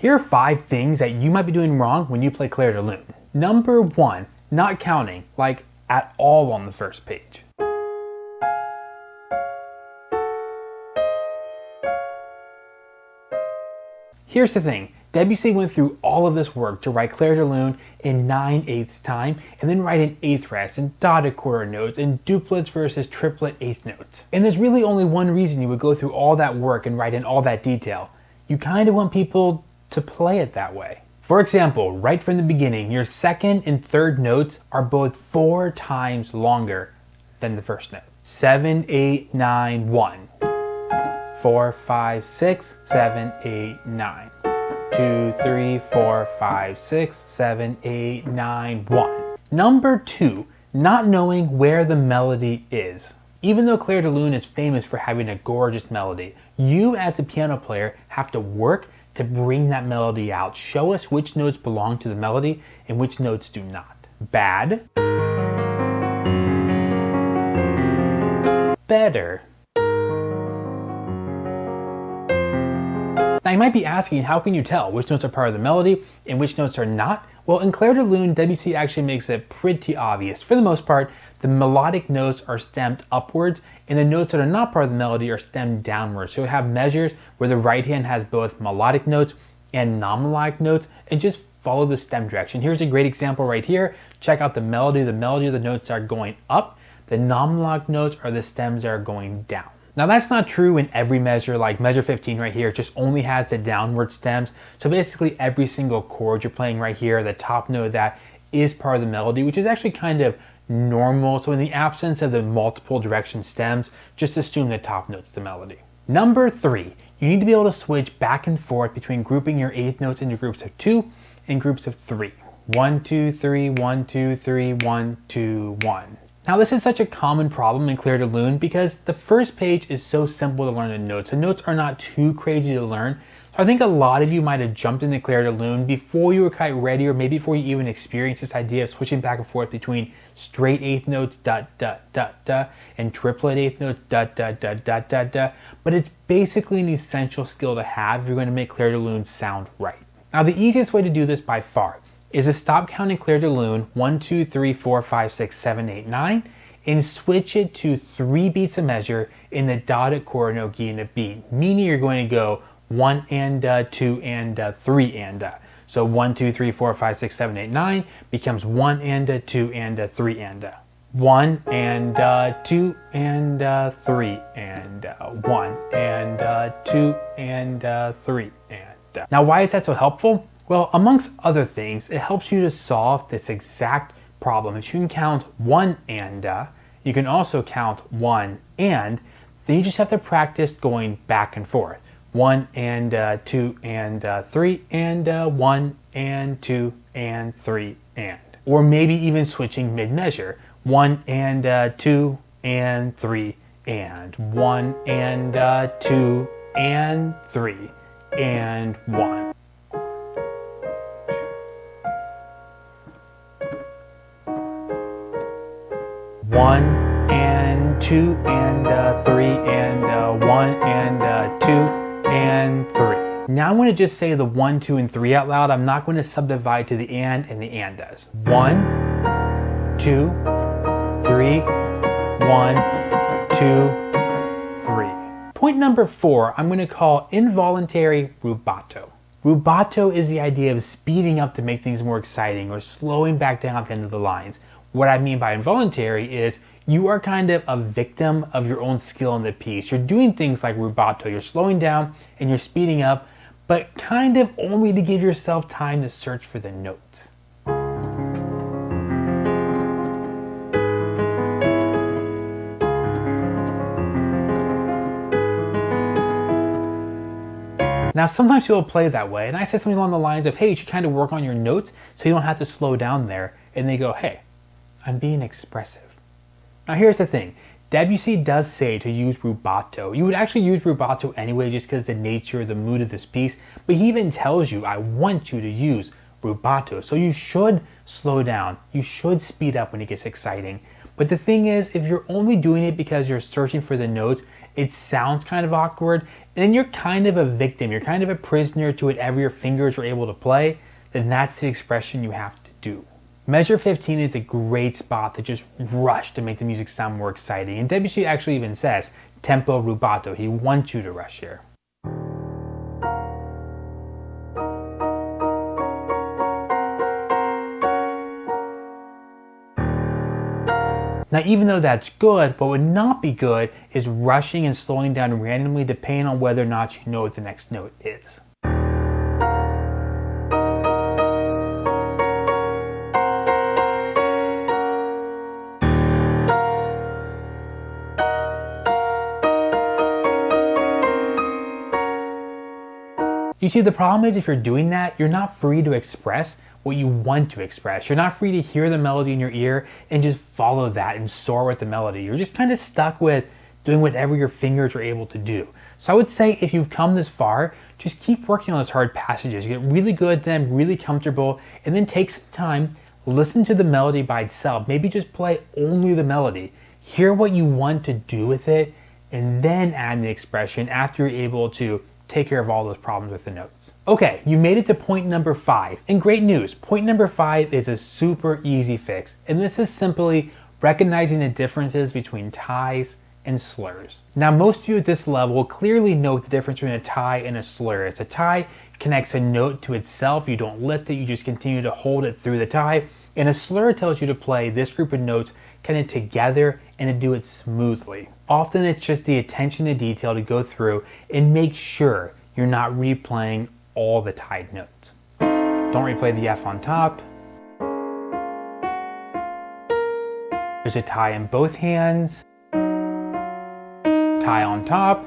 Here are 5 things that you might be doing wrong when you play Clair de Lune. Number 1, not counting, like at all on the first page. Here's the thing, Debussy went through all of this work to write Clair de Lune in 9/8 time, and then write in 8th rest, and dotted quarter notes, and duplets versus triplet 8th notes. And there's really only one reason you would go through all that work and write in all that detail. You kind of want people to play it that way. For example, right from the beginning, your 2nd and 3rd notes are both 4 times longer than the first note. 7, 8, 9, 1. 4, 5, 6, 7, 8, 9. 2, 3, 4, 5, 6, 7, 8, 9, 1. Number 2, not knowing where the melody is. Even though Clair de Lune is famous for having a gorgeous melody, you as a piano player have to work to bring that melody out. Show us which notes belong to the melody and which notes do not. Bad. Better. Now you might be asking, how can you tell which notes are part of the melody and which notes are not? Well, in Clair de Lune, Debussy actually makes it pretty obvious. For the most part, the melodic notes are stemmed upwards, and the notes that are not part of the melody are stemmed downwards. So you have measures where the right hand has both melodic notes and non-melodic notes, and just follow the stem direction. Here's a great example right here. Check out the melody. The melody of the notes are going up. The non-melodic notes are the stems that are going down. Now that's not true in every measure, like measure 15 right here, just only has the downward stems. So basically every single chord you're playing right here, the top note of that is part of the melody, which is actually kind of normal. So in the absence of the multiple direction stems, just assume the top note's the melody. Number 3, you need to be able to switch back and forth between grouping your 8th notes into groups of 2 and groups of 3. 1, 2, 3, 1, 2, 3, 1, 2, 1. Now this is such a common problem in Clair de Lune because the first page is so simple to learn the notes. The notes are not too crazy to learn. So I think a lot of you might have jumped into Clair de Lune before you were quite ready, or maybe before you even experienced this idea of switching back and forth between straight 8th notes, dot, dot, dot, dot, and triplet 8th notes, dot, dot, dot, dot, dot, dot. But it's basically an essential skill to have if you're going to make Clair de Lune sound right. Now the easiest way to do this by far is to stop counting Clair de Lune 1, 2, 3, 4, 5, 6, 7, 8, 9 and switch it to 3 beats a measure in the dotted quarter note key in the beat, meaning you're going to go 1 and 2 and 3 and. So 1, 2, 3, 4, 5, 6, 7, 8, 9 becomes 1 and 2 and 3 and. 1 and 2 and 3 and 1 and 2 and 3 and. Now why is that so helpful? Well, amongst other things, it helps you to solve this exact problem. If you can count 1 and, you can also count 1 and, then you just have to practice going back and forth. 1 and 2 and 3 and 1 and 2 and 3 and. Or maybe even switching mid-measure. 1 and 2 and 3 and. 1 and 2 and 3 and 1. One and 2 and 3 and 1 and 2 and 3. Now I'm going to just say the 1, 2, and 3 out loud. I'm not going to subdivide to the and the andas. 1, 2, 3, 1, 2, 3. Point number 4, I'm going to call involuntary rubato. Rubato is the idea of speeding up to make things more exciting or slowing back down at the end of the lines. What I mean by involuntary is you are kind of a victim of your own skill in the piece. You're doing things like rubato. You're slowing down and you're speeding up, but kind of only to give yourself time to search for the notes. Now sometimes people play that way, and I say something along the lines of, hey, you should kind of work on your notes so you don't have to slow down there. And they go, hey, I'm being expressive. Now here's the thing, Debussy does say to use rubato. You would actually use rubato anyway just because the nature, the mood of this piece, but he even tells you, I want you to use rubato. So you should slow down, you should speed up when it gets exciting, But the thing is, if you're only doing it because you're searching for the notes, it sounds kind of awkward, and then you're kind of a victim. You're kind of a prisoner to whatever your fingers are able to play. Then that's the expression you have to do. Measure 15 is a great spot to just rush to make the music sound more exciting. And Debussy actually even says, tempo rubato. He wants you to rush here. Now, even though that's good, what would not be good is rushing and slowing down randomly depending on whether or not you know what the next note is. You see, the problem is if you're doing that, you're not free to express what you want to express. You're not free to hear the melody in your ear and just follow that and soar with the melody. You're just kind of stuck with doing whatever your fingers are able to do. So I would say if you've come this far, just keep working on those hard passages. You get really good at them, really comfortable, and then take some time, listen to the melody by itself. Maybe just play only the melody. Hear what you want to do with it, and then add the expression after you're able to take care of all those problems with the notes. Okay, you made it to point number 5. And great news, point number 5 is a super easy fix. And this is simply recognizing the differences between ties and slurs. Now, most of you at this level clearly know the difference between a tie and a slur. It's a tie connects a note to itself. You don't lift it, you just continue to hold it through the tie. And a slur tells you to play this group of notes kind of together and to do it smoothly. Often it's just the attention to detail to go through and make sure you're not replaying all the tied notes. Don't replay the F on top. There's a tie in both hands. Tie on top.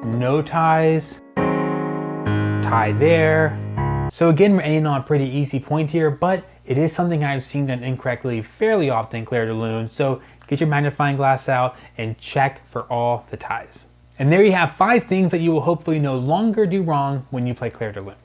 No ties. Tie there. So again, we're ending on a pretty easy point here, but it is something I've seen done incorrectly fairly often in Clair de Lune, so get your magnifying glass out and check for all the ties. And there you have 5 things that you will hopefully no longer do wrong when you play Clair de Lune.